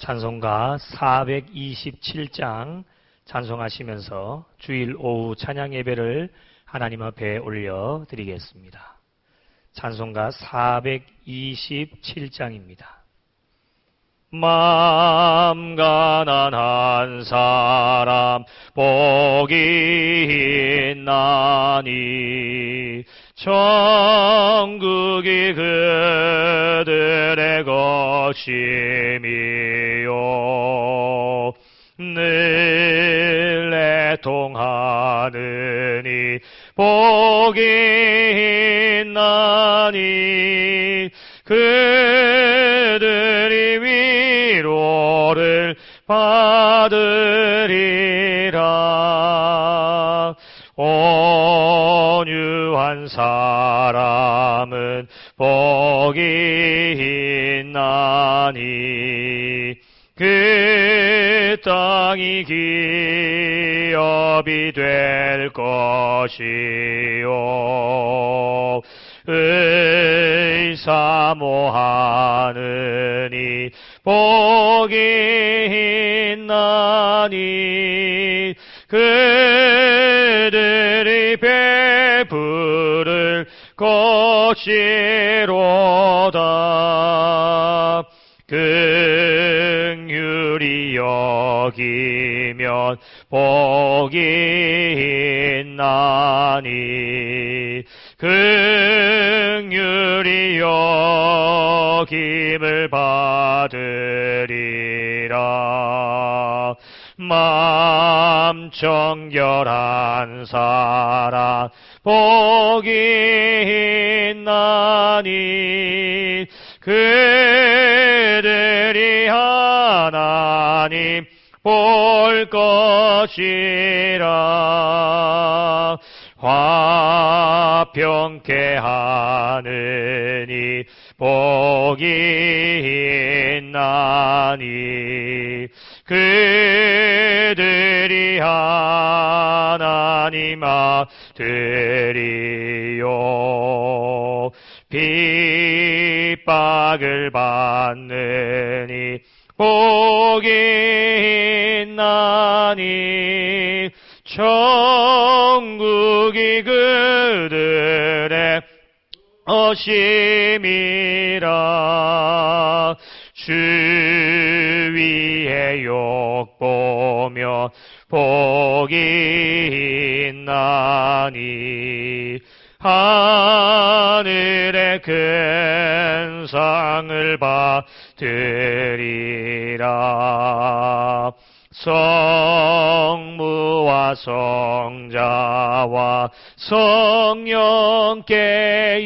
찬송가 427장 찬송하시면서 주일 오후 찬양 예배를 하나님 앞에 올려드리겠습니다. 찬송가 427장입니다. 마음 가난한 사람 복이 있나니 천국이 그들의 것임이요 늘 애통하느니 복이 있나니 그들이 위로를 받으리라. 온유한 사람은 복이 있나니 그 땅이 기업이 될 것이요 의사모하느니 복이 있나니 그들이 배부를 것이로다. 긍휼히 여기면 복이 있나니 긍휼히 여김을 받으리라. 마음 정결한 사람 복이 있나니 그들이 하나님 볼 것이라. 화평케 하느니 복이 있나니 그들이 하나님 아들이요 핍박을 받느니 복이 있나니 천국이 그들의 것임이라. 주 위에 욕보며 복이 있나니 하늘의 큰 상을 받으리라. 성부와 성자와 성령께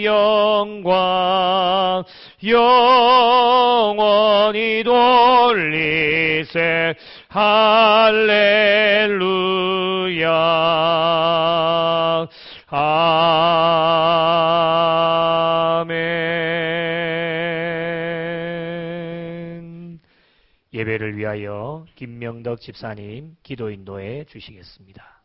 영광 영원히 돌리세 할렐루야. 아멘. 예배를 위하여 김명덕 집사님 기도 인도해 주시겠습니다.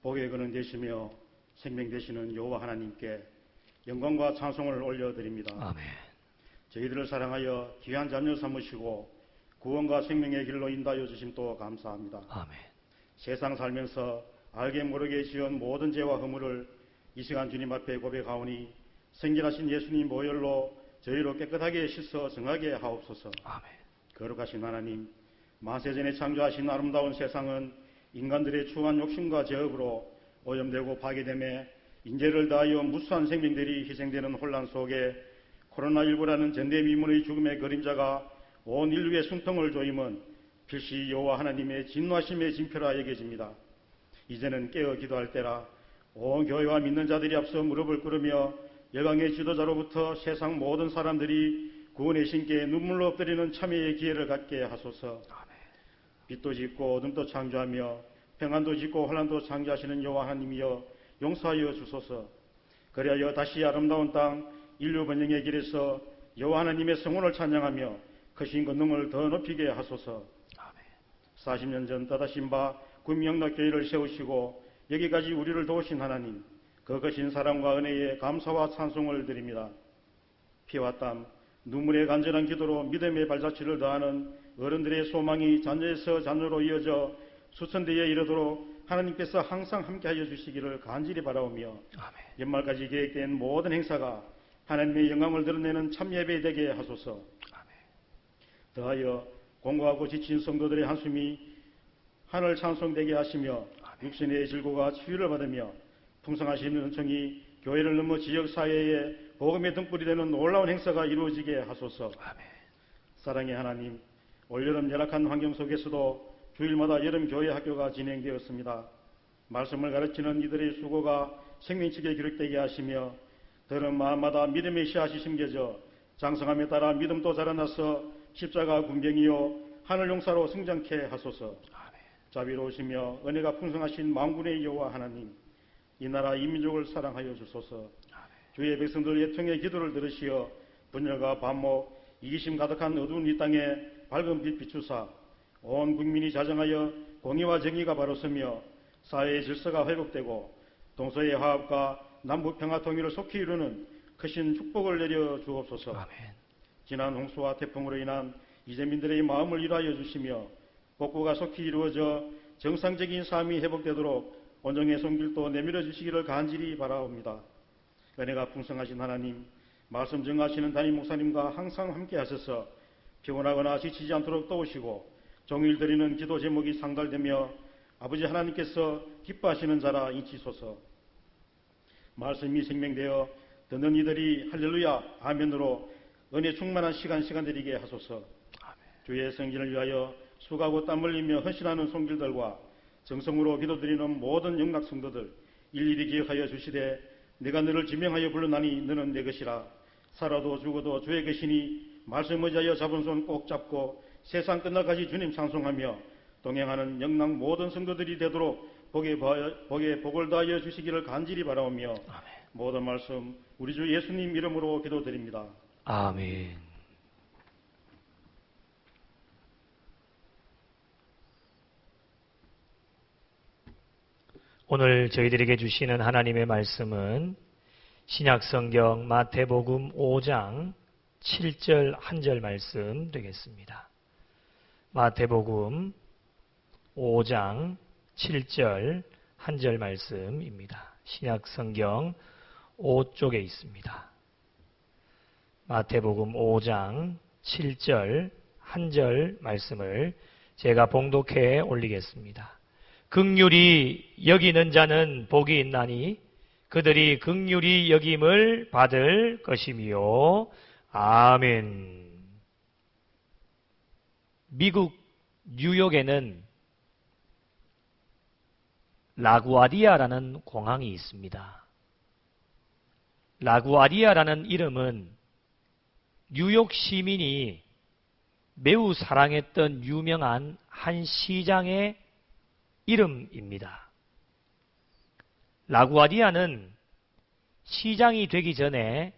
복의 근원 되시며 생명 되시는 여호와 하나님께 영광과 찬송을 올려드립니다. 아멘. 저희들을 사랑하여 귀한 자녀 삼으시고 구원과 생명의 길로 인도하여 주심 또 감사합니다. 아멘. 세상 살면서 알게 모르게 지은 모든 죄와 허물을 이 시간 주님 앞에 고백하오니 생전하신 예수님 보혈로 저희로 깨끗하게 씻어 정하게 하옵소서. 아멘. 거룩하신 하나님, 만세전에 창조하신 아름다운 세상은 인간들의 추한 욕심과 제업으로 오염되고 파괴됨에 인재를 다하여 무수한 생명들이 희생되는 혼란 속에 코로나19라는 전대미문의 죽음의 그림자가 온 인류의 숨통을 조임은 필시 여호와 하나님의 진노하심의 징표라 여겨집니다. 이제는 깨어 기도할 때라. 온 교회와 믿는 자들이 앞서 무릎을 꿇으며 여강의 지도자로부터 세상 모든 사람들이 구원의 신께 눈물로 엎드리는 참회의 기회를 갖게 하소서. 빛도 짓고 어둠도 창조하며 평안도 짓고 혼란도 창조하시는 여호와 하나님이여, 용서하여 주소서. 그리하여 다시 아름다운 땅 인류 번영의 길에서 여호와 하나님의 성원을 찬양하며 크신 권능을 더 높이게 하소서. 40년 전 떠다신 바 구명락교회를 세우시고 여기까지 우리를 도우신 하나님, 그 크신 사랑과 은혜에 감사와 찬송을 드립니다. 피와 땀, 눈물의 간절한 기도로 믿음의 발자취를 더하는 어른들의 소망이 자녀에서 자녀로 이어져 수천대에 이르도록 하나님께서 항상 함께하여 주시기를 간절히 바라오며 연말까지 계획된 모든 행사가 하나님의 영광을 드러내는 참예배 되게 하소서. 더하여 공고하고 지친 성도들의 한숨이 하늘 찬송되게 하시며 육신의 질고가 치유를 받으며 풍성하신 은총이 교회를 넘어 지역사회에 복음의 등불이 되는 놀라운 행사가 이루어지게 하소서. 사랑의 하나님, 올여름 열악한 환경 속에서도 주일마다 여름 교회 학교가 진행되었습니다. 말씀을 가르치는 이들의 수고가 생명책에 기록되게 하시며 더러운 마음마다 믿음의 씨앗이 심겨져 장성함에 따라 믿음도 자라나서 십자가 군병이요 하늘 용사로 성장케 하소서. 자비로우시며 은혜가 풍성하신 만군의 여호와 하나님, 이 나라 이 민족을 사랑하여 주소서. 주의 백성들 예통의 기도를 들으시어 분열과 반목, 이기심 가득한 어두운 이 땅에 밝은 빛 비추사 온 국민이 자정하여 공의와 정의가 바로 서며 사회의 질서가 회복되고 동서의 화합과 남북 평화 통일을 속히 이루는 크신 축복을 내려 주옵소서. 지난 홍수와 태풍으로 인한 이재민들의 마음을 일하여 주시며 복구가 속히 이루어져 정상적인 삶이 회복되도록 온정의 손길도 내밀어 주시기를 간절히 바라옵니다. 은혜가 풍성하신 하나님, 말씀 정하시는 담임 목사님과 항상 함께 하셔서 피곤하거나 지치지 않도록 도우시고 종일 드리는 기도 제목이 상달되며 아버지 하나님께서 기뻐하시는 자라 인치소서. 말씀이 생명되어 듣는 이들이 할렐루야 아멘으로 은혜 충만한 시간 되리게 하소서. 주의 성전을 위하여 수고하고 땀 흘리며 헌신하는 손길들과 정성으로 기도드리는 모든 영락 성도들 일일이 기억하여 주시되 내가 너를 지명하여 불러나니 너는 내 것이라. 살아도 죽어도 주의 것이니 말씀 의지하여 잡은 손 꼭 잡고 세상 끝날까지 주님 찬송하며 동행하는 영락 모든 성도들이 되도록 복에 복을 더하여 주시기를 간절히 바라오며 모든 말씀 우리 주 예수님 이름으로 기도드립니다. 아멘. 오늘 저희들에게 주시는 하나님의 말씀은 신약성경 마태복음 5장 7절 한 절 말씀 되겠습니다. 마태복음 5장 7절 한 절 말씀입니다. 신약성경 5쪽에 있습니다. 마태복음 5장 7절 한 절 말씀을 제가 봉독해 올리겠습니다. 긍휼히 여기는 자는 복이 있나니 그들이 긍휼히 여김을 받을 것이며. 아멘. 미국 뉴욕에는 라구아디아라는 공항이 있습니다. 라구아디아라는 이름은 뉴욕 시민이 매우 사랑했던 유명한 한 시장의 이름입니다. 라구아디아는 시장이 되기 전에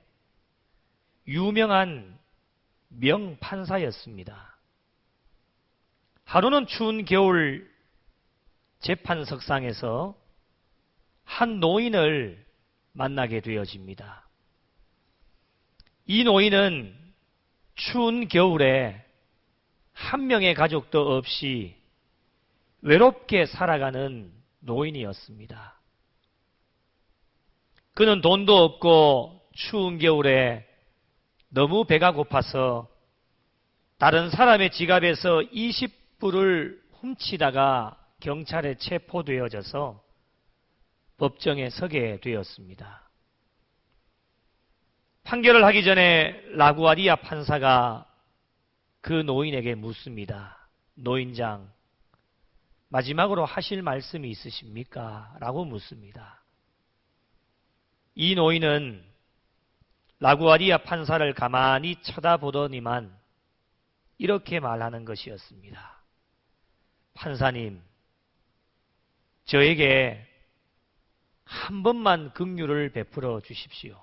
유명한 명판사였습니다. 하루는 추운 겨울 재판석상에서 한 노인을 만나게 되어집니다. 이 노인은 추운 겨울에 한 명의 가족도 없이 외롭게 살아가는 노인이었습니다. 그는 돈도 없고 추운 겨울에 너무 배가 고파서 다른 사람의 지갑에서 20불을 훔치다가 경찰에 체포되어져서 법정에 서게 되었습니다. 판결을 하기 전에 라구아디아 판사가 그 노인에게 묻습니다. 노인장, 마지막으로 하실 말씀이 있으십니까? 라고 묻습니다. 이 노인은 라구아디아 판사를 가만히 쳐다보더니만 이렇게 말하는 것이었습니다. 판사님, 저에게 한 번만 긍휼을 베풀어 주십시오.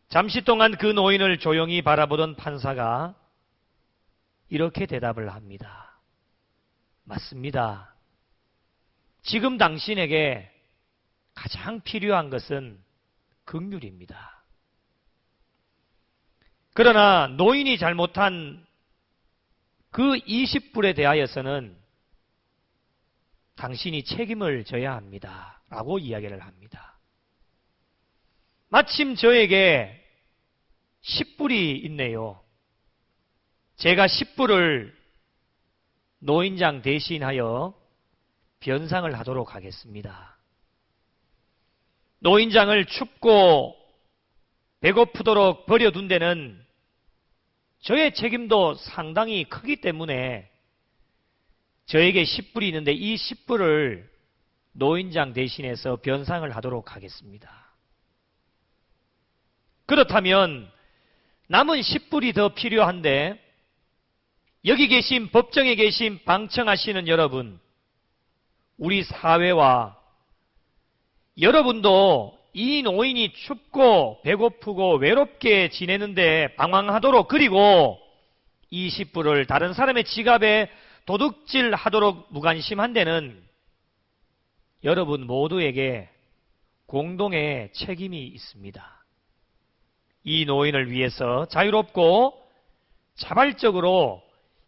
잠시 동안 그 노인을 조용히 바라보던 판사가 이렇게 대답을 합니다. 맞습니다. 지금 당신에게 가장 필요한 것은 긍휼입니다. 그러나 노인이 잘못한 그 20불에 대하여서는 당신이 책임을 져야 합니다. 라고 이야기를 합니다. 마침 저에게 10불이 있네요. 제가 10불을 노인장 대신하여 변상을 하도록 하겠습니다. 노인장을 춥고 배고프도록 버려둔 데는 저의 책임도 상당히 크기 때문에 저에게 10불이 있는데 이 10불을 노인장 대신해서 변상을 하도록 하겠습니다. 그렇다면 남은 10불이 더 필요한데 여기 계신 법정에 계신 방청하시는 여러분, 우리 사회와 여러분도 이 노인이 춥고 배고프고 외롭게 지내는데 방황하도록, 그리고 20불을 다른 사람의 지갑에 도둑질하도록 무관심한 데는 여러분 모두에게 공동의 책임이 있습니다. 이 노인을 위해서 자유롭고 자발적으로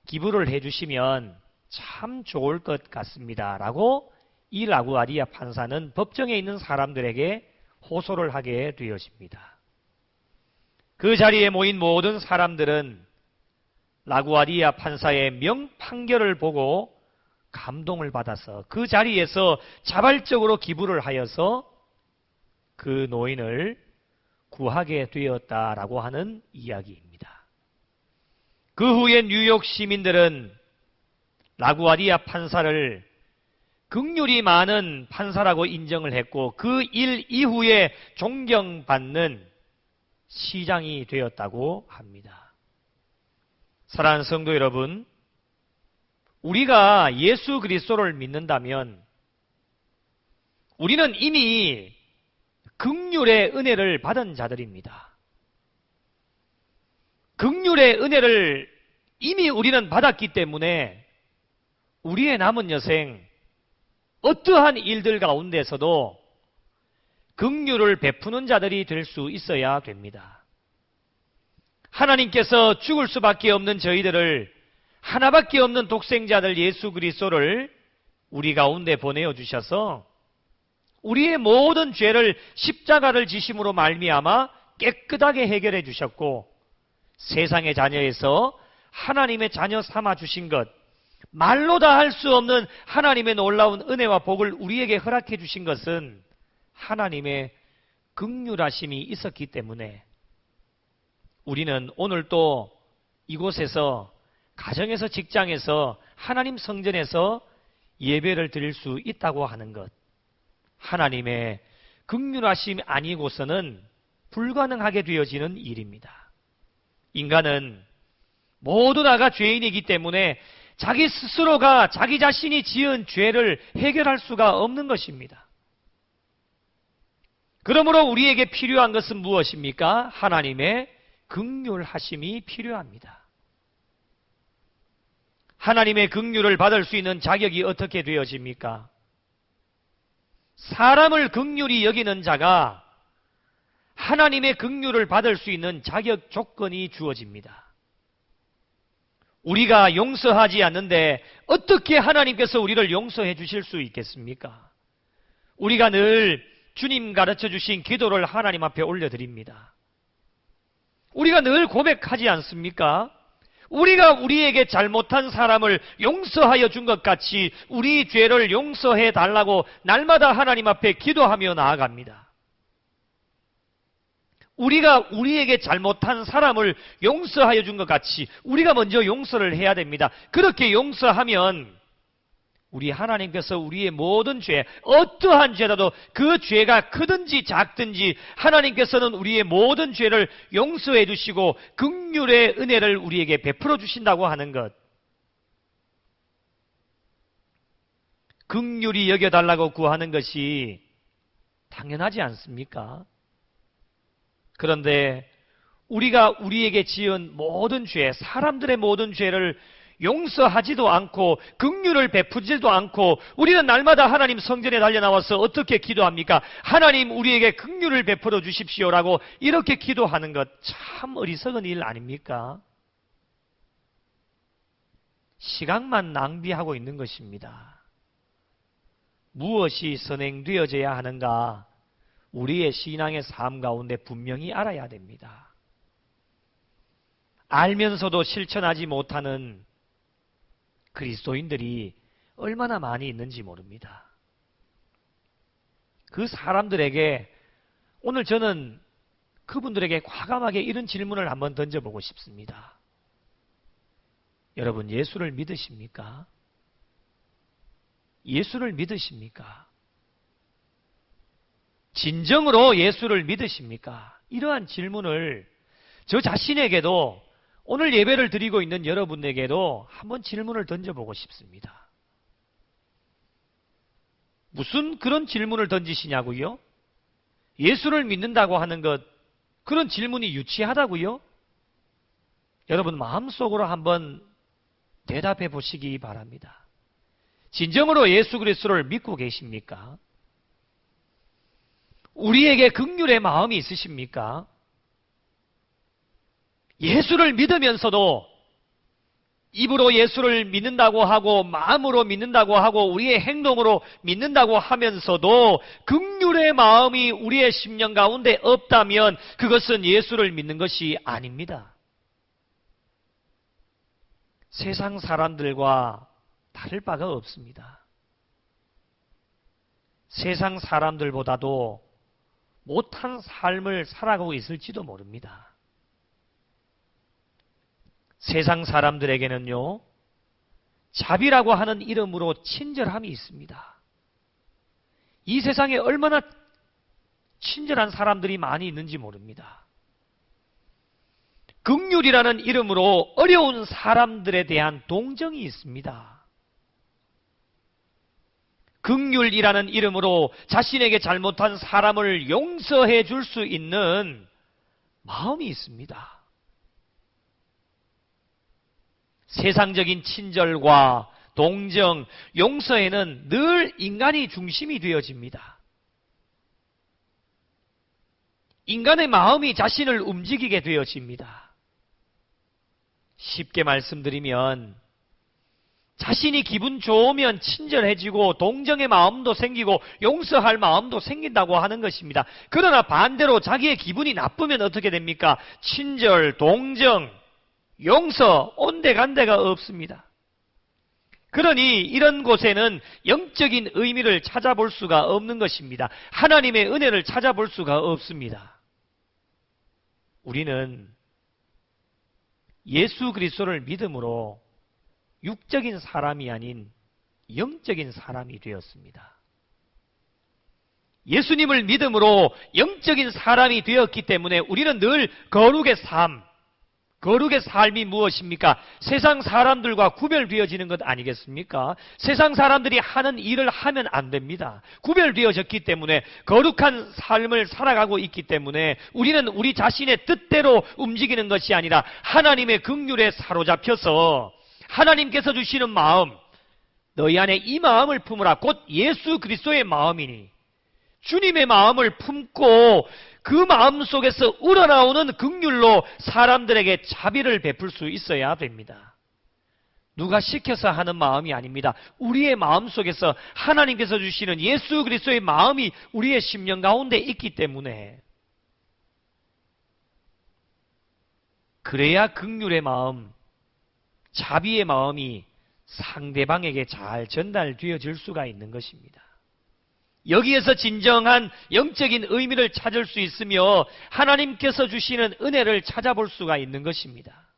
기부를 해주시면 참 좋을 것 같습니다. 라고 이 라구아디아 판사는 법정에 있는 사람들에게 호소를 하게 되어집니다. 그 자리에 모인 모든 사람들은 라구아디아 판사의 명판결을 보고 감동을 받아서 그 자리에서 자발적으로 기부를 하여서 그 노인을 구하게 되었다라고 하는 이야기입니다. 그 후에 뉴욕 시민들은 라구아디아 판사를 긍휼이 많은 판사라고 인정을 했고 그 일 이후에 존경받는 시장이 되었다고 합니다. 사랑하는 성도 여러분, 우리가 예수 그리스도를 믿는다면 우리는 이미 긍휼의 은혜를 받은 자들입니다. 긍휼의 은혜를 이미 우리는 받았기 때문에 우리의 남은 여생 어떠한 일들 가운데서도 긍휼을 베푸는 자들이 될 수 있어야 됩니다. 하나님께서 죽을 수밖에 없는 저희들을 하나밖에 없는 독생자들 예수 그리스도를 우리 가운데 보내어 주셔서 우리의 모든 죄를 십자가를 지심으로 말미암아 깨끗하게 해결해 주셨고 세상의 자녀에서 하나님의 자녀 삼아 주신 것, 말로 다 할 수 없는 하나님의 놀라운 은혜와 복을 우리에게 허락해 주신 것은 하나님의 긍휼하심이 있었기 때문에 우리는 오늘 또 이곳에서, 가정에서, 직장에서, 하나님 성전에서 예배를 드릴 수 있다고 하는 것, 하나님의 긍휼하심이 아니고서는 불가능하게 되어지는 일입니다. 인간은 모두 다가 죄인이기 때문에 자기 스스로가 자기 자신이 지은 죄를 해결할 수가 없는 것입니다. 그러므로 우리에게 필요한 것은 무엇입니까? 하나님의 긍휼하심이 필요합니다. 하나님의 긍휼을 받을 수 있는 자격이 어떻게 되어집니까? 사람을 긍휼히 여기는 자가 하나님의 긍휼을 받을 수 있는 자격 조건이 주어집니다. 우리가 용서하지 않는데 어떻게 하나님께서 우리를 용서해 주실 수 있겠습니까? 우리가 늘 주님 가르쳐 주신 기도를 하나님 앞에 올려드립니다. 우리가 늘 고백하지 않습니까? 우리가 우리에게 잘못한 사람을 용서하여 준 것 같이 우리 죄를 용서해 달라고 날마다 하나님 앞에 기도하며 나아갑니다. 우리가 우리에게 잘못한 사람을 용서하여 준 것 같이 우리가 먼저 용서를 해야 됩니다. 그렇게 용서하면 우리 하나님께서 우리의 모든 죄, 어떠한 죄라도 그 죄가 크든지 작든지 하나님께서는 우리의 모든 죄를 용서해 주시고 긍휼의 은혜를 우리에게 베풀어 주신다고 하는 것. 긍휼히 여겨달라고 구하는 것이 당연하지 않습니까? 그런데 우리가 우리에게 지은 모든 죄, 사람들의 모든 죄를 용서하지도 않고 긍휼을 베푸지도 않고 우리는 날마다 하나님 성전에 달려나와서 어떻게 기도합니까? 하나님 우리에게 긍휼을 베풀어 주십시오라고 이렇게 기도하는 것 참 어리석은 일 아닙니까? 시간만 낭비하고 있는 것입니다. 무엇이 선행되어져야 하는가? 우리의 신앙의 삶 가운데 분명히 알아야 됩니다. 알면서도 실천하지 못하는 그리스도인들이 얼마나 많이 있는지 모릅니다. 그 사람들에게 오늘 저는 그분들에게 과감하게 이런 질문을 한번 던져보고 싶습니다. 여러분, 예수를 믿으십니까? 예수를 믿으십니까? 진정으로 예수를 믿으십니까? 이러한 질문을 저 자신에게도 오늘 예배를 드리고 있는 여러분에게도 한번 질문을 던져보고 싶습니다. 무슨 그런 질문을 던지시냐고요? 예수를 믿는다고 하는 것, 그런 질문이 유치하다고요? 여러분 마음속으로 한번 대답해 보시기 바랍니다. 진정으로 예수 그리스도를 믿고 계십니까? 우리에게 긍휼의 마음이 있으십니까? 예수를 믿으면서도 입으로 예수를 믿는다고 하고 마음으로 믿는다고 하고 우리의 행동으로 믿는다고 하면서도 긍휼의 마음이 우리의 심령 가운데 없다면 그것은 예수를 믿는 것이 아닙니다. 세상 사람들과 다를 바가 없습니다. 세상 사람들보다도 못한 삶을 살아가고 있을지도 모릅니다. 세상 사람들에게는요, 자비라고 하는 이름으로 친절함이 있습니다. 이 세상에 얼마나 친절한 사람들이 많이 있는지 모릅니다. 긍휼이라는 이름으로 어려운 사람들에 대한 동정이 있습니다. 긍휼이라는 이름으로 자신에게 잘못한 사람을 용서해 줄 수 있는 마음이 있습니다. 세상적인 친절과 동정, 용서에는 늘 인간이 중심이 되어집니다. 인간의 마음이 자신을 움직이게 되어집니다. 쉽게 말씀드리면 자신이 기분 좋으면 친절해지고 동정의 마음도 생기고 용서할 마음도 생긴다고 하는 것입니다. 그러나 반대로 자기의 기분이 나쁘면 어떻게 됩니까? 친절, 동정, 용서, 온데간데가 없습니다. 그러니 이런 곳에는 영적인 의미를 찾아볼 수가 없는 것입니다. 하나님의 은혜를 찾아볼 수가 없습니다. 우리는 예수 그리스도를 믿음으로 육적인 사람이 아닌 영적인 사람이 되었습니다. 예수님을 믿음으로 영적인 사람이 되었기 때문에 우리는 늘 거룩의 삶, 거룩의 삶이 무엇입니까? 세상 사람들과 구별되어지는 것 아니겠습니까? 세상 사람들이 하는 일을 하면 안 됩니다. 구별되어졌기 때문에 거룩한 삶을 살아가고 있기 때문에 우리는 우리 자신의 뜻대로 움직이는 것이 아니라 하나님의 긍휼에 사로잡혀서 하나님께서 주시는 마음, 너희 안에 이 마음을 품으라. 곧 예수 그리스도의 마음이니 주님의 마음을 품고 그 마음 속에서 우러나오는 긍휼로 사람들에게 자비를 베풀 수 있어야 됩니다. 누가 시켜서 하는 마음이 아닙니다. 우리의 마음 속에서 하나님께서 주시는 예수 그리스도의 마음이 우리의 심령 가운데 있기 때문에 그래야 긍휼의 마음, 자비의 마음이 상대방에게 잘 전달되어질 수가 있는 것입니다. 여기에서 진정한 영적인 의미를 찾을 수 있으며 하나님께서 주시는 은혜를 찾아볼 수가 있는 것입니다.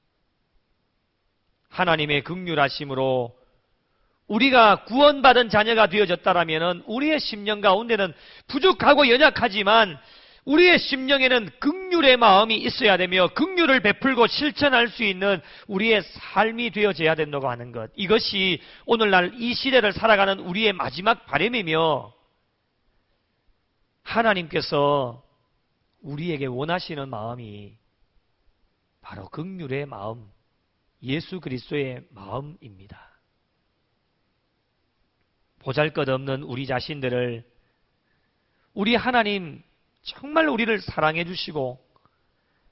하나님의 긍휼하심으로 우리가 구원받은 자녀가 되어졌다라면 우리의 심령 가운데는 부족하고 연약하지만 우리의 심령에는 긍휼의 마음이 있어야 되며 긍휼을 베풀고 실천할 수 있는 우리의 삶이 되어져야 된다고 하는 것. 이것이 오늘날 이 시대를 살아가는 우리의 마지막 바람이며 하나님께서 우리에게 원하시는 마음이 바로 긍휼의 마음, 예수 그리스도의 마음입니다. 보잘것없는 우리 자신들을 우리 하나님 정말 우리를 사랑해 주시고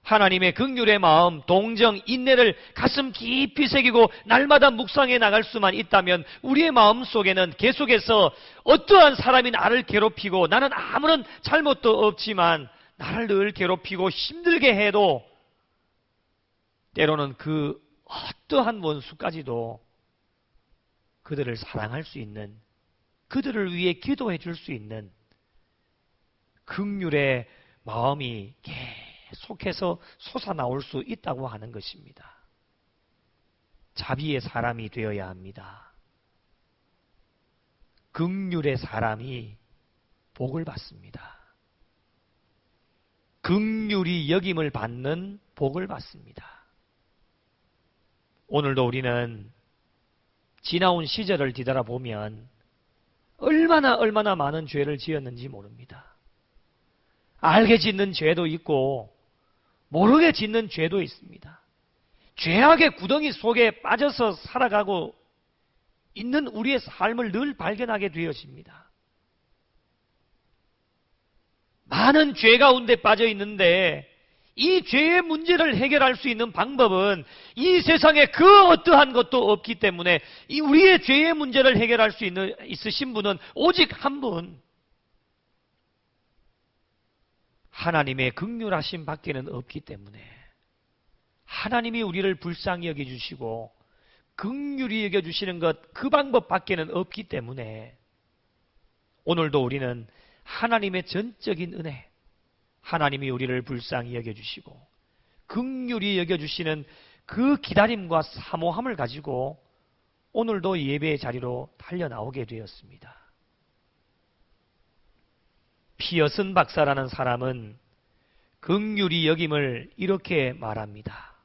하나님의 긍휼의 마음, 동정, 인내를 가슴 깊이 새기고 날마다 묵상해 나갈 수만 있다면 우리의 마음 속에는 계속해서 어떠한 사람이 나를 괴롭히고 나는 아무런 잘못도 없지만 나를 늘 괴롭히고 힘들게 해도 때로는 그 어떠한 원수까지도 그들을 사랑할 수 있는, 그들을 위해 기도해 줄 수 있는 긍휼의 마음이 계속해서 솟아나올 수 있다고 하는 것입니다. 자비의 사람이 되어야 합니다. 긍휼의 사람이 복을 받습니다. 긍휼이 여김을 받는 복을 받습니다. 오늘도 우리는 지나온 시절을 뒤돌아보면 얼마나 많은 죄를 지었는지 모릅니다. 알게 짓는 죄도 있고 모르게 짓는 죄도 있습니다. 죄악의 구덩이 속에 빠져서 살아가고 있는 우리의 삶을 늘 발견하게 되어집니다. 많은 죄 가운데 빠져 있는데 이 죄의 문제를 해결할 수 있는 방법은 이 세상에 그 어떠한 것도 없기 때문에 이 우리의 죄의 문제를 해결할 수 있으신 분은 오직 한 분, 하나님의 긍휼하심 밖에는 없기 때문에 하나님이 우리를 불쌍히 여겨주시고 긍휼히 여겨주시는 것, 그 방법 밖에는 없기 때문에 오늘도 우리는 하나님의 전적인 은혜, 하나님이 우리를 불쌍히 여겨주시고 긍휼히 여겨주시는 그 기다림과 사모함을 가지고 오늘도 예배의 자리로 달려나오게 되었습니다. 피어슨 박사라는 사람은 긍휼히 여김을 이렇게 말합니다.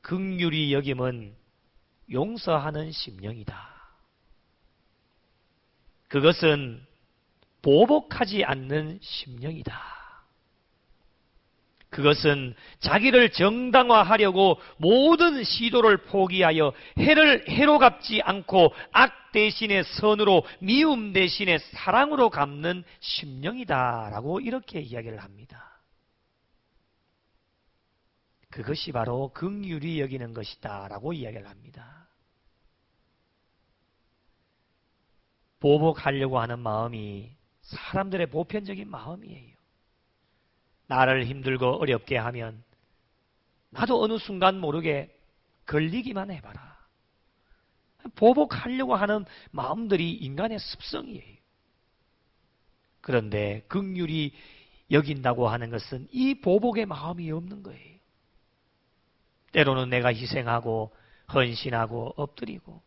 긍휼히 여김은 용서하는 심령이다. 그것은 보복하지 않는 심령이다. 그것은 자기를 정당화하려고 모든 시도를 포기하여 해로 갚지 않고 악 대신에 선으로, 미움 대신에 사랑으로 갚는 심령이다라고 이렇게 이야기를 합니다. 그것이 바로 긍휼히 여기는 것이다라고 이야기를 합니다. 보복하려고 하는 마음이 사람들의 보편적인 마음이에요. 나를 힘들고 어렵게 하면 나도 어느 순간 모르게 걸리기만 해봐라. 보복하려고 하는 마음들이 인간의 습성이에요. 그런데 긍휼히 여긴다고 하는 것은 이 보복의 마음이 없는 거예요. 때로는 내가 희생하고 헌신하고 엎드리고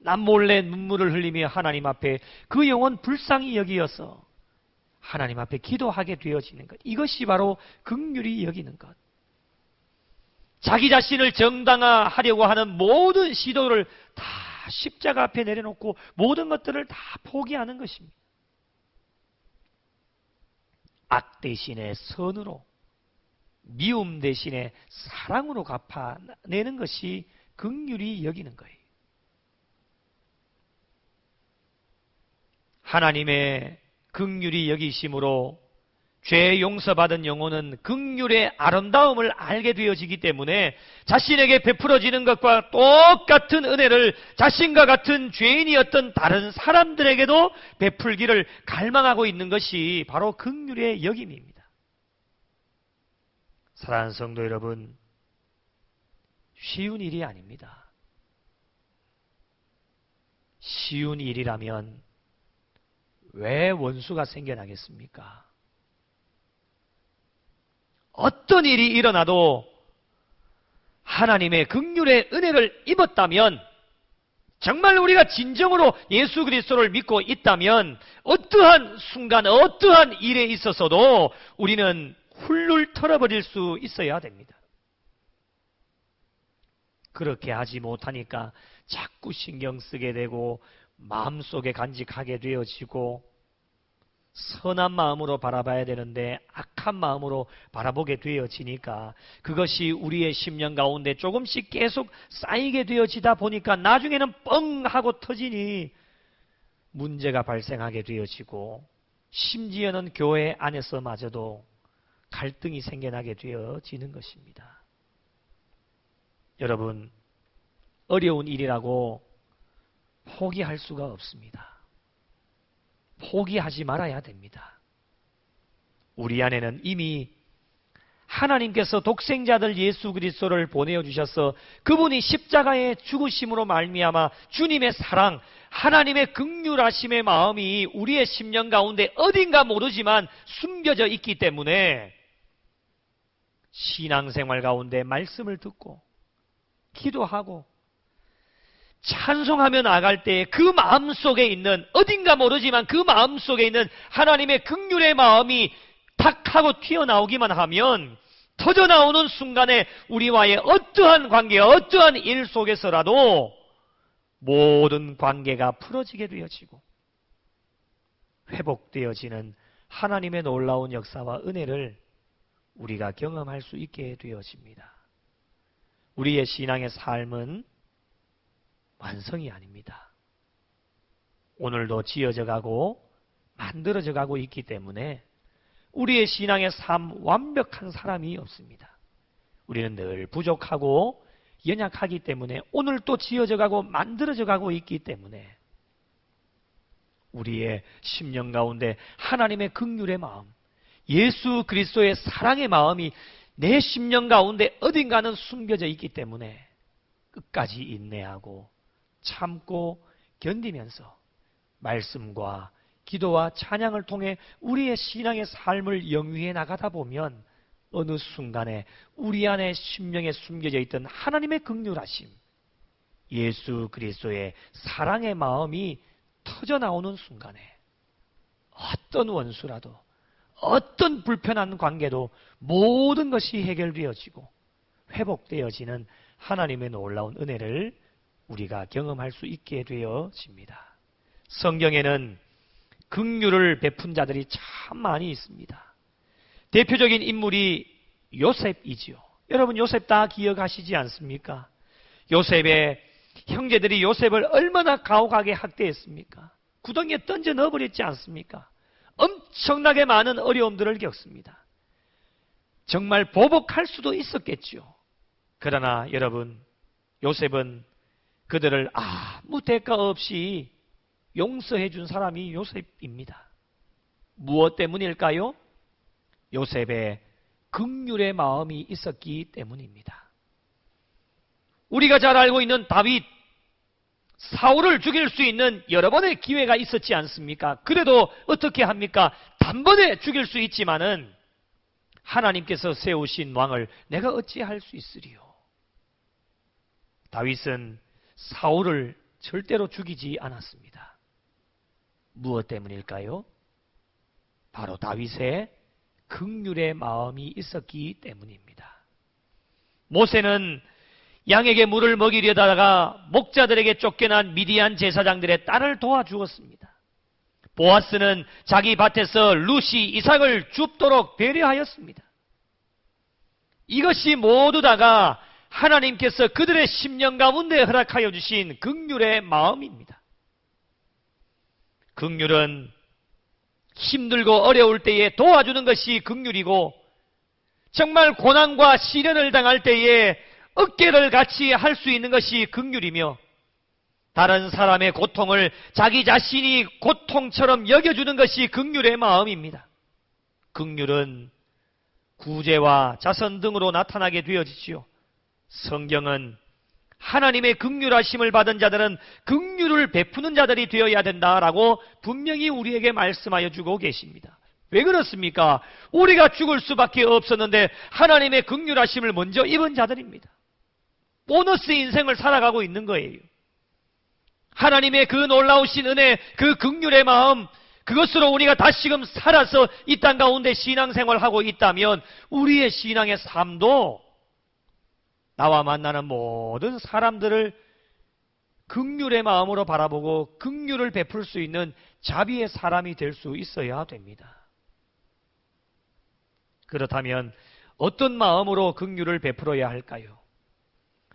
남몰래 눈물을 흘리며 하나님 앞에 그 영혼 불쌍히 여기어서 하나님 앞에 기도하게 되어지는 것. 이것이 바로 긍휼히 여기는 것. 자기 자신을 정당화하려고 하는 모든 시도를 다 십자가 앞에 내려놓고 모든 것들을 다 포기하는 것입니다. 악 대신에 선으로, 미움 대신에 사랑으로 갚아내는 것이 긍휼히 여기는 거예요. 하나님의 긍휼히 여기심으로 죄 용서받은 영혼은 긍휼의 아름다움을 알게 되어지기 때문에 자신에게 베풀어지는 것과 똑같은 은혜를 자신과 같은 죄인이었던 다른 사람들에게도 베풀기를 갈망하고 있는 것이 바로 긍휼의 여김입니다. 사랑하는 성도 여러분, 쉬운 일이 아닙니다. 쉬운 일이라면 왜 원수가 생겨나겠습니까? 어떤 일이 일어나도 하나님의 긍휼의 은혜를 입었다면 정말 우리가 진정으로 예수 그리스도를 믿고 있다면 어떠한 순간, 어떠한 일에 있어서도 우리는 훌훌 털어버릴 수 있어야 됩니다. 그렇게 하지 못하니까 자꾸 신경 쓰게 되고 마음속에 간직하게 되어지고 선한 마음으로 바라봐야 되는데 악한 마음으로 바라보게 되어지니까 그것이 우리의 심령 가운데 조금씩 계속 쌓이게 되어지다 보니까 나중에는 뻥 하고 터지니 문제가 발생하게 되어지고 심지어는 교회 안에서마저도 갈등이 생겨나게 되어지는 것입니다. 여러분, 어려운 일이라고 포기할 수가 없습니다. 포기하지 말아야 됩니다. 우리 안에는 이미 하나님께서 독생자들 예수 그리스도를 보내어 주셔서 그분이 십자가의 죽으심으로 말미암아 주님의 사랑, 하나님의 긍휼하심의 마음이 우리의 심령 가운데 어딘가 모르지만 숨겨져 있기 때문에 신앙생활 가운데 말씀을 듣고 기도하고 찬송하며 나갈 때 그 마음속에 있는, 어딘가 모르지만 그 마음속에 있는 하나님의 긍휼의 마음이 탁 하고 튀어나오기만 하면 터져나오는 순간에 우리와의 어떠한 관계, 어떠한 일 속에서라도 모든 관계가 풀어지게 되어지고 회복되어지는 하나님의 놀라운 역사와 은혜를 우리가 경험할 수 있게 되어집니다. 우리의 신앙의 삶은 완성이 아닙니다. 오늘도 지어져 가고 만들어져 가고 있기 때문에 우리의 신앙의 삶 완벽한 사람이 없습니다. 우리는 늘 부족하고 연약하기 때문에 오늘 또 지어져 가고 만들어져 가고 있기 때문에 우리의 심령 가운데 하나님의 긍휼의 마음, 예수 그리스도의 사랑의 마음이 내 심령 가운데 어딘가는 숨겨져 있기 때문에 끝까지 인내하고 참고 견디면서 말씀과 기도와 찬양을 통해 우리의 신앙의 삶을 영위해 나가다 보면 어느 순간에 우리 안에 심령에 숨겨져 있던 하나님의 긍휼하심, 예수 그리스도의 사랑의 마음이 터져나오는 순간에 어떤 원수라도 어떤 불편한 관계도 모든 것이 해결되어지고 회복되어지는 하나님의 놀라운 은혜를 우리가 경험할 수 있게 되어집니다. 성경에는 긍휼을 베푼 자들이 참 많이 있습니다. 대표적인 인물이 요셉이지요. 여러분 요셉 다 기억하시지 않습니까? 요셉의 형제들이 요셉을 얼마나 가혹하게 학대했습니까? 구덩이에 던져 넣어버렸지 않습니까? 엄청나게 많은 어려움들을 겪습니다. 정말 보복할 수도 있었겠죠. 그러나 여러분, 요셉은 그들을 아무 대가 없이 용서해 준 사람이 요셉입니다. 무엇 때문일까요? 요셉의 긍휼의 마음이 있었기 때문입니다. 우리가 잘 알고 있는 다윗, 사울을 죽일 수 있는 여러 번의 기회가 있었지 않습니까? 그래도 어떻게 합니까? 단번에 죽일 수 있지만은 하나님께서 세우신 왕을 내가 어찌할 수 있으리요? 다윗은 사울을 절대로 죽이지 않았습니다. 무엇 때문일까요? 바로 다윗의 긍휼의 마음이 있었기 때문입니다. 모세는 양에게 물을 먹이려다가 목자들에게 쫓겨난 미디안 제사장들의 딸을 도와주었습니다. 보아스는 자기 밭에서 루시 이삭을 줍도록 배려하였습니다. 이것이 모두 다가 하나님께서 그들의 심령 가운데 허락하여 주신 긍휼의 마음입니다. 긍휼은 힘들고 어려울 때에 도와주는 것이 긍휼이고 정말 고난과 시련을 당할 때에 어깨를 같이 할 수 있는 것이 긍휼이며 다른 사람의 고통을 자기 자신이 고통처럼 여겨주는 것이 긍휼의 마음입니다. 긍휼은 구제와 자선 등으로 나타나게 되어지지요. 성경은 하나님의 긍휼하심을 받은 자들은 긍휼을 베푸는 자들이 되어야 된다라고 분명히 우리에게 말씀하여 주고 계십니다. 왜 그렇습니까? 우리가 죽을 수밖에 없었는데 하나님의 긍휼하심을 먼저 입은 자들입니다. 보너스 인생을 살아가고 있는 거예요. 하나님의 그 놀라우신 은혜, 그 긍휼의 마음, 그것으로 우리가 다시금 살아서 이 땅 가운데 신앙생활하고 있다면 우리의 신앙의 삶도 나와 만나는 모든 사람들을 긍휼의 마음으로 바라보고 긍휼을 베풀 수 있는 자비의 사람이 될 수 있어야 됩니다. 그렇다면 어떤 마음으로 긍휼을 베풀어야 할까요?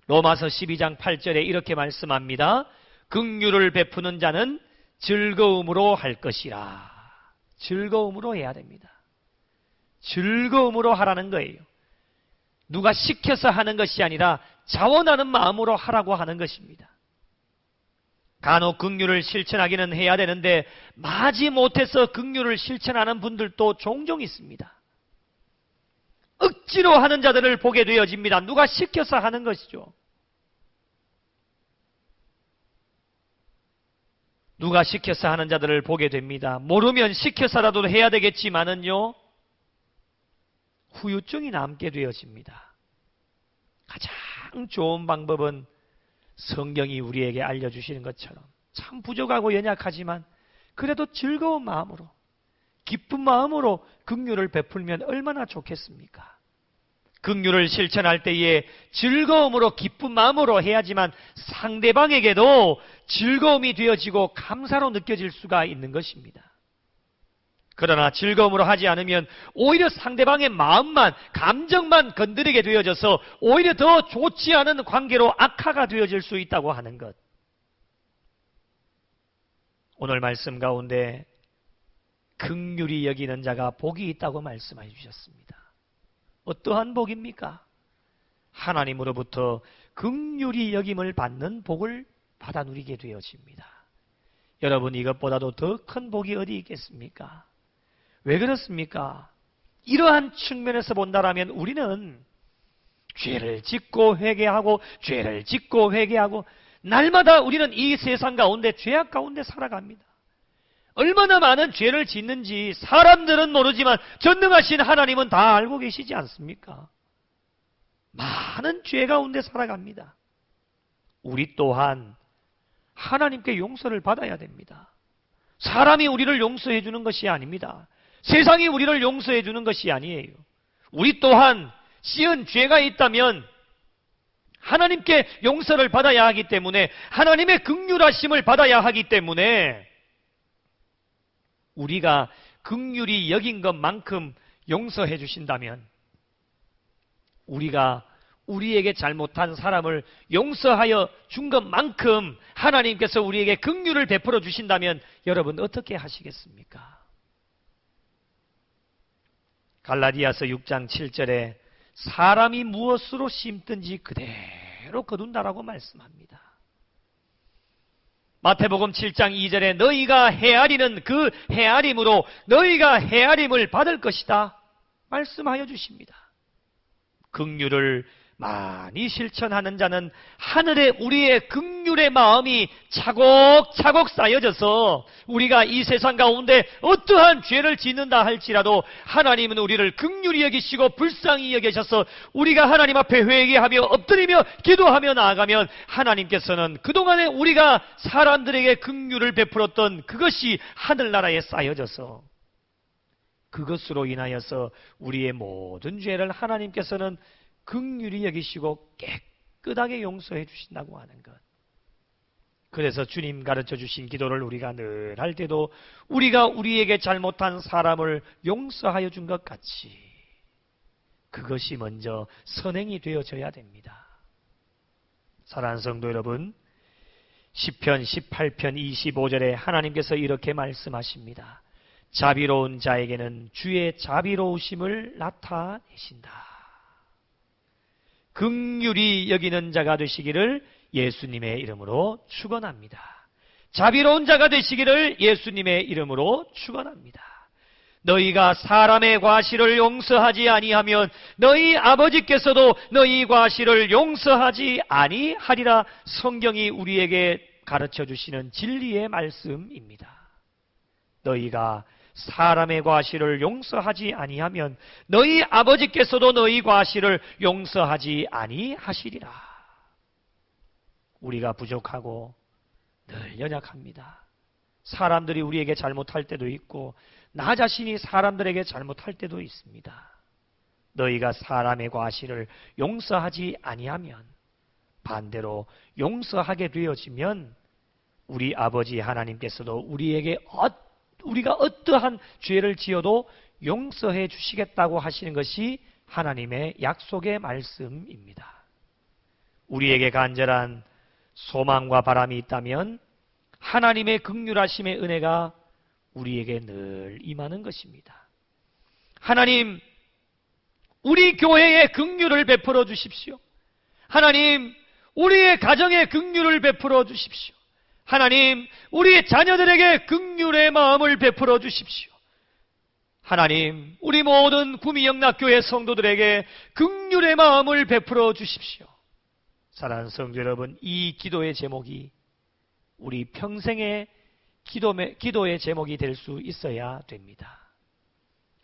로마서 12장 8절에 이렇게 말씀합니다. 긍휼을 베푸는 자는 즐거움으로 할 것이라. 즐거움으로 해야 됩니다. 즐거움으로 하라는 거예요. 누가 시켜서 하는 것이 아니라 자원하는 마음으로 하라고 하는 것입니다. 간혹 긍휼을 실천하기는 해야 되는데 마지 못해서 긍휼을 실천하는 분들도 종종 있습니다. 억지로 하는 자들을 보게 되어집니다. 누가 시켜서 하는 것이죠. 누가 시켜서 하는 자들을 보게 됩니다. 모르면 시켜서라도 해야 되겠지만은요, 후유증이 남게 되어집니다. 가장 좋은 방법은 성경이 우리에게 알려주시는 것처럼 참 부족하고 연약하지만 그래도 즐거운 마음으로, 기쁜 마음으로 긍휼을 베풀면 얼마나 좋겠습니까? 긍휼을 실천할 때에 즐거움으로 기쁜 마음으로 해야지만 상대방에게도 즐거움이 되어지고 감사로 느껴질 수가 있는 것입니다. 그러나 즐거움으로 하지 않으면 오히려 상대방의 마음만, 감정만 건드리게 되어져서 오히려 더 좋지 않은 관계로 악화가 되어질 수 있다고 하는 것. 오늘 말씀 가운데 긍휼히 여기는 자가 복이 있다고 말씀해 주셨습니다. 어떠한 복입니까? 하나님으로부터 긍휼히 여김을 받는 복을 받아 누리게 되어집니다. 여러분, 이것보다도 더 큰 복이 어디 있겠습니까? 왜 그렇습니까? 이러한 측면에서 본다라면 우리는 죄를 짓고 회개하고 죄를 짓고 회개하고 날마다 우리는 이 세상 가운데 죄악 가운데 살아갑니다. 얼마나 많은 죄를 짓는지 사람들은 모르지만 전능하신 하나님은 다 알고 계시지 않습니까? 많은 죄 가운데 살아갑니다. 우리 또한 하나님께 용서를 받아야 됩니다. 사람이 우리를 용서해 주는 것이 아닙니다. 세상이 우리를 용서해 주는 것이 아니에요. 우리 또한 씌은 죄가 있다면 하나님께 용서를 받아야 하기 때문에, 하나님의 긍휼하심을 받아야 하기 때문에 우리가 긍휼히 여긴 것만큼 용서해 주신다면, 우리가 우리에게 잘못한 사람을 용서하여 준 것만큼 하나님께서 우리에게 긍휼을 베풀어 주신다면 여러분 어떻게 하시겠습니까? 갈라디아서 6장 7절에 사람이 무엇으로 심든지 그대로 거둔다라고 말씀합니다. 마태복음 7장 2절에 너희가 헤아리는 그 헤아림으로 너희가 헤아림을 받을 것이다 말씀하여 주십니다. 긍휼을 많이 실천하는 자는 하늘에 우리의 긍휼의 마음이 차곡차곡 쌓여져서 우리가 이 세상 가운데 어떠한 죄를 짓는다 할지라도 하나님은 우리를 긍휼히 여기시고 불쌍히 여기셔서 우리가 하나님 앞에 회개하며 엎드리며 기도하며 나아가면 하나님께서는 그동안에 우리가 사람들에게 긍휼을 베풀었던 그것이 하늘나라에 쌓여져서 그것으로 인하여서 우리의 모든 죄를 하나님께서는 긍휼히 여기시고 깨끗하게 용서해 주신다고 하는 것. 그래서 주님 가르쳐 주신 기도를 우리가 늘 할 때도 우리가 우리에게 잘못한 사람을 용서하여 준 것 같이 그것이 먼저 선행이 되어져야 됩니다. 사랑하는 성도 여러분, 시편 18편 25절에 하나님께서 이렇게 말씀하십니다. 자비로운 자에게는 주의 자비로우심을 나타내신다. 긍휼히 여기는 자가 되시기를 예수님의 이름으로 축원합니다. 자비로운 자가 되시기를 예수님의 이름으로 축원합니다. 너희가 사람의 과실을 용서하지 아니하면 너희 아버지께서도 너희 과실을 용서하지 아니하리라. 성경이 우리에게 가르쳐 주시는 진리의 말씀입니다. 너희가 사람의 과실을 용서하지 아니하면 너희 아버지께서도 너희 과실을 용서하지 아니하시리라. 우리가 부족하고 늘 연약합니다. 사람들이 우리에게 잘못할 때도 있고 나 자신이 사람들에게 잘못할 때도 있습니다. 너희가 사람의 과실을 용서하지 아니하면 반대로 용서하게 되어지면 우리 아버지 하나님께서도 우리가 어떠한 죄를 지어도 용서해 주시겠다고 하시는 것이 하나님의 약속의 말씀입니다. 우리에게 간절한 소망과 바람이 있다면 하나님의 긍휼하심의 은혜가 우리에게 늘 임하는 것입니다. 하나님, 우리 교회에 긍휼을 베풀어 주십시오. 하나님, 우리의 가정에 긍휼을 베풀어 주십시오. 하나님, 우리 자녀들에게 긍휼의 마음을 베풀어 주십시오. 하나님, 우리 모든 구미영락교회 성도들에게 긍휼의 마음을 베풀어 주십시오. 사랑하는 성도 여러분, 이 기도의 제목이 우리 평생의 기도의 제목이 될 수 있어야 됩니다.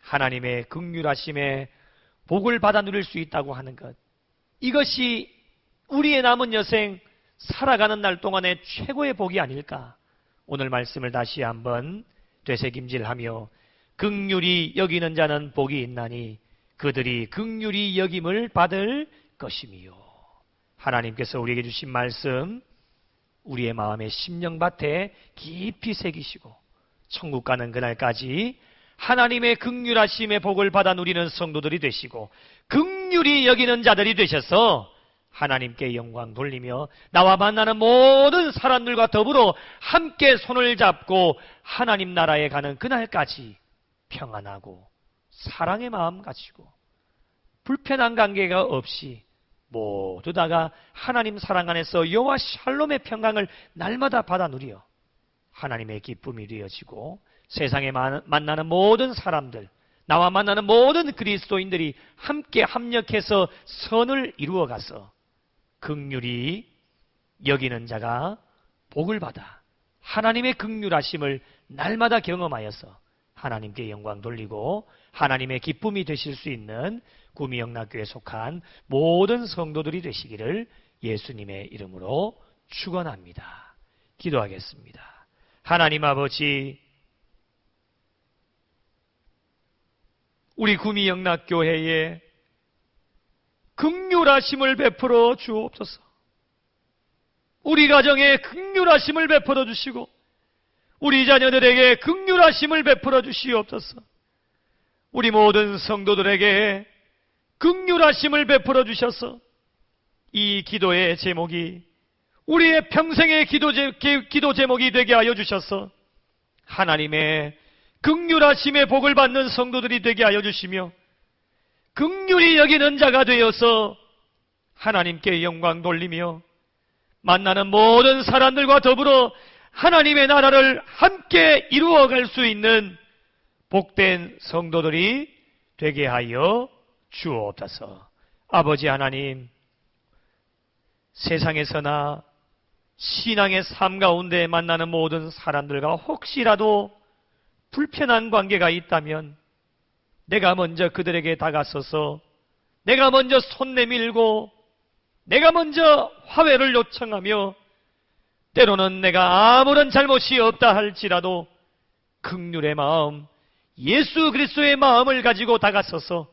하나님의 긍휼하심에 복을 받아 누릴 수 있다고 하는 것, 이것이 우리의 남은 여생 살아가는 날 동안의 최고의 복이 아닐까. 오늘 말씀을 다시 한번 되새김질하며 긍휼히 여기는 자는 복이 있나니 그들이 긍휼히 여김을 받을 것이미요. 하나님께서 우리에게 주신 말씀 우리의 마음의 심령밭에 깊이 새기시고 천국 가는 그날까지 하나님의 긍휼하심의 복을 받아 누리는 성도들이 되시고 긍휼히 여기는 자들이 되셔서 하나님께 영광 돌리며 나와 만나는 모든 사람들과 더불어 함께 손을 잡고 하나님 나라에 가는 그날까지 평안하고 사랑의 마음 가지고 불편한 관계가 없이 모두 다가 하나님 사랑 안에서 여호와 샬롬의 평강을 날마다 받아 누려 하나님의 기쁨이 되어지고 세상에 만나는 모든 사람들, 나와 만나는 모든 그리스도인들이 함께 합력해서 선을 이루어가서 긍휼히 여기는 자가 복을 받아 하나님의 긍휼하심을 날마다 경험하여서 하나님께 영광 돌리고 하나님의 기쁨이 되실 수 있는 구미영락교회에 속한 모든 성도들이 되시기를 예수님의 이름으로 축원합니다. 기도하겠습니다. 하나님 아버지, 우리 구미영락교회에 긍휼하심을 베풀어 주옵소서. 우리 가정에 긍휼하심을 베풀어 주시고 우리 자녀들에게 긍휼하심을 베풀어 주시옵소서. 우리 모든 성도들에게 긍휼하심을 베풀어 주셔서 이 기도의 제목이 우리의 평생의 기도 제목이 되게 하여 주셔서 하나님의 긍휼하심의 복을 받는 성도들이 되게 하여 주시며 긍휼히 여기는 자가 되어서 하나님께 영광 돌리며 만나는 모든 사람들과 더불어 하나님의 나라를 함께 이루어갈 수 있는 복된 성도들이 되게 하여 주옵소서. 아버지 하나님, 세상에서나 신앙의 삶 가운데 만나는 모든 사람들과 혹시라도 불편한 관계가 있다면 내가 먼저 그들에게 다가서서 내가 먼저 손 내밀고 내가 먼저 화해를 요청하며 때로는 내가 아무런 잘못이 없다 할지라도 긍휼의 마음, 예수 그리스도의 마음을 가지고 다가서서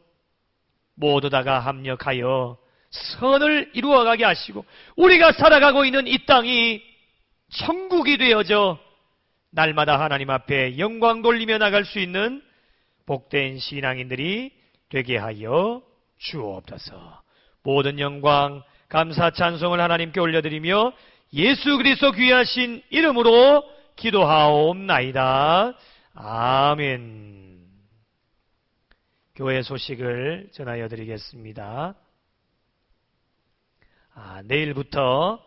모두 다가 합력하여 선을 이루어가게 하시고 우리가 살아가고 있는 이 땅이 천국이 되어져 날마다 하나님 앞에 영광 돌리며 나갈 수 있는 복된 신앙인들이 되게 하여 주옵소서. 모든 영광, 감사, 찬송을 하나님께 올려드리며 예수 그리스도 귀하신 이름으로 기도하옵나이다. 아멘. 교회 소식을 전하여 드리겠습니다. 내일부터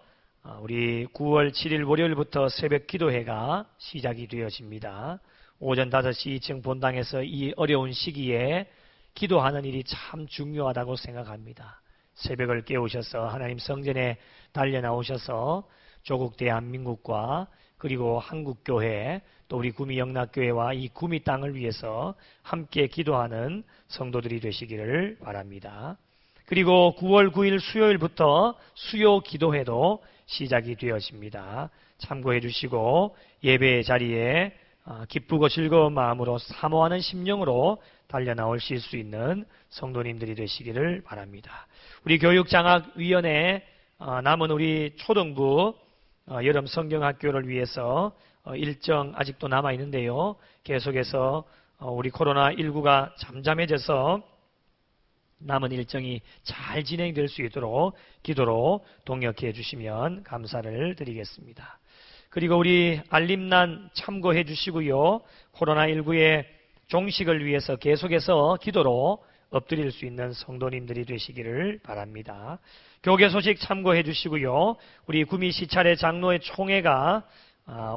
우리 9월 7일 월요일부터 새벽 기도회가 시작이 되어집니다. 오전 5시 2층 본당에서 이 어려운 시기에 기도하는 일이 참 중요하다고 생각합니다. 새벽을 깨우셔서 하나님 성전에 달려나오셔서 조국 대한민국과 그리고 한국교회 또 우리 구미영락교회와 이 구미 땅을 위해서 함께 기도하는 성도들이 되시기를 바랍니다. 그리고 9월 9일 수요일부터 수요 기도회도 시작이 되어집니다. 참고해 주시고 예배의 자리에 기쁘고 즐거운 마음으로 사모하는 심령으로 달려나오실 수 있는 성도님들이 되시기를 바랍니다. 우리 교육장학위원회 남은 우리 초등부 여름 성경학교를 위해서 일정 아직도 남아 있는데요. 계속해서 우리 코로나19가 잠잠해져서 남은 일정이 잘 진행될 수 있도록 기도로 동역해 주시면 감사를 드리겠습니다. 그리고 우리 알림란 참고해 주시고요. 코로나19의 종식을 위해서 계속해서 기도로 엎드릴 수 있는 성도님들이 되시기를 바랍니다. 교계 소식 참고해 주시고요. 우리 구미 시찰의 장로의 총회가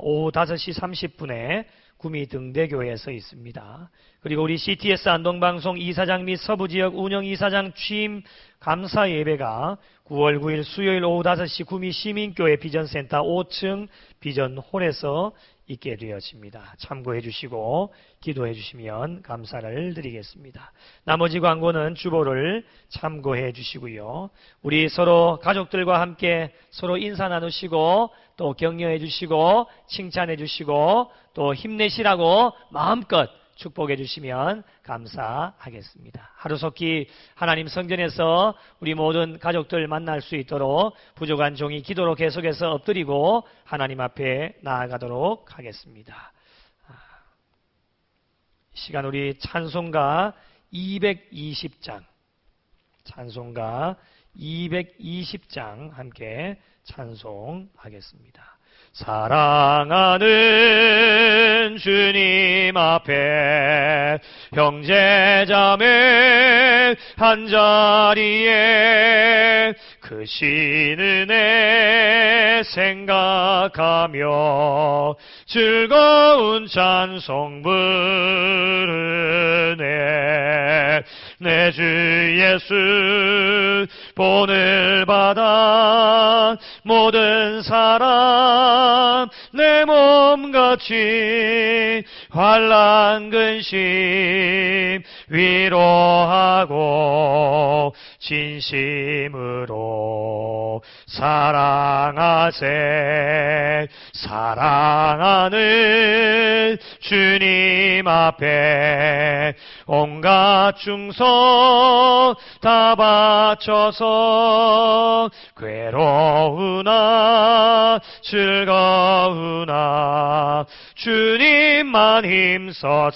오후 5시 30분에 구미 등대교회에서 있습니다. 그리고 우리 CTS 안동방송 이사장 및 서부지역 운영이사장 취임 감사 예배가 9월 9일 수요일 오후 5시 구미 시민교회 비전센터 5층 비전홀에서 있게 되어집니다. 참고해 주시고 기도해 주시면 감사를 드리겠습니다. 나머지 광고는 주보를 참고해 주시고요. 우리 서로 가족들과 함께 서로 인사 나누시고 또 격려해 주시고 칭찬해 주시고 또 힘내시라고 마음껏 축복해 주시면 감사하겠습니다. 하루속히 하나님 성전에서 우리 모든 가족들 만날 수 있도록 부족한 종이 기도로 계속해서 엎드리고 하나님 앞에 나아가도록 하겠습니다. 시간 우리 찬송가 220장 함께 찬송하겠습니다. 사랑하는 주님 앞에 형제자매 한자리에 크신 은혜 생각하며 즐거운 찬송 부르네. 내 주 예수 본을 받아 모든 사람 내 몸같이 환난 근심 위로하고 진심으로 사랑하세. 사랑하는 주님 앞에 온갖 충성 다 바쳐서 괴로우나 즐거우나 주님만 힘써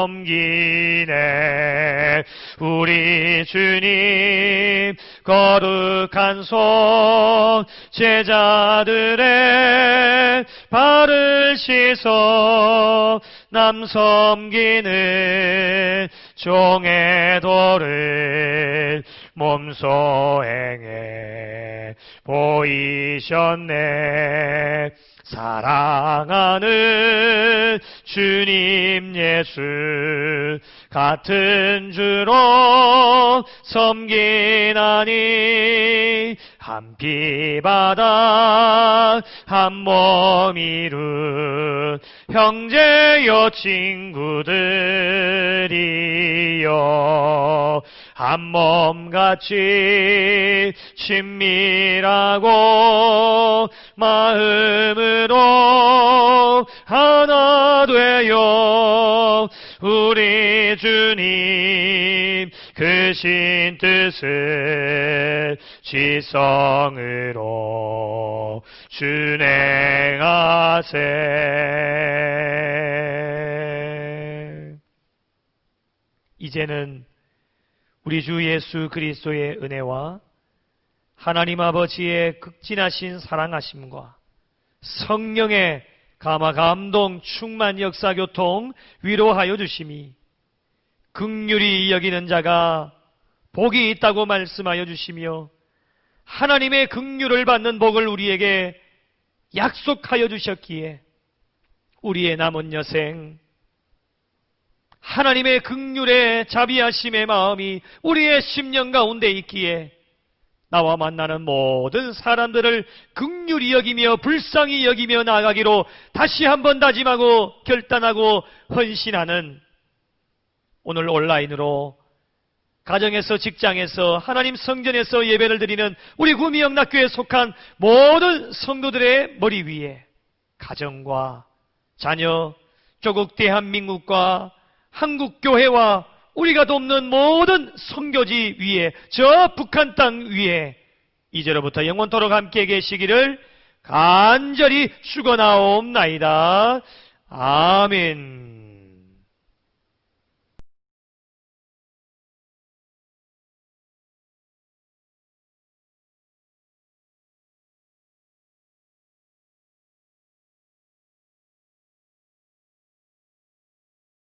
섬기네. 우리 주님 거룩한 손 제자들의 발을 씻어 남 섬기는 종의 도를 몸소 행해 보이셨네. 사랑하는 주님 예수 같은 주로 섬기나니 한 피바다 한 몸 이룬 형제여 친구들이여 한 몸같이 친밀하고 마음으로 하나 되어 우리 주님 크신 뜻을 지성으로 준행하세. 이제는 우리 주 예수 그리스도의 은혜와 하나님 아버지의 극진하신 사랑하심과 성령의 감화 감동 충만 역사 교통 위로하여 주심이 긍휼히 여기는 자가 복이 있다고 말씀하여 주시며 하나님의 긍휼을 받는 복을 우리에게 약속하여 주셨기에 우리의 남은 여생 하나님의 긍휼의 자비하심의 마음이 우리의 심령 가운데 있기에 나와 만나는 모든 사람들을 긍휼히 여기며 불쌍히 여기며 나아가기로 다시 한번 다짐하고 결단하고 헌신하는 오늘 온라인으로 가정에서, 직장에서, 하나님 성전에서 예배를 드리는 우리 구미영락교회에 속한 모든 성도들의 머리 위에 가정과 자녀, 조국 대한민국과 한국교회와 우리가 돕는 모든 선교지 위에, 저 북한 땅 위에 이제로부터 영원토록 함께 계시기를 간절히 축원하옵나이다. 아멘.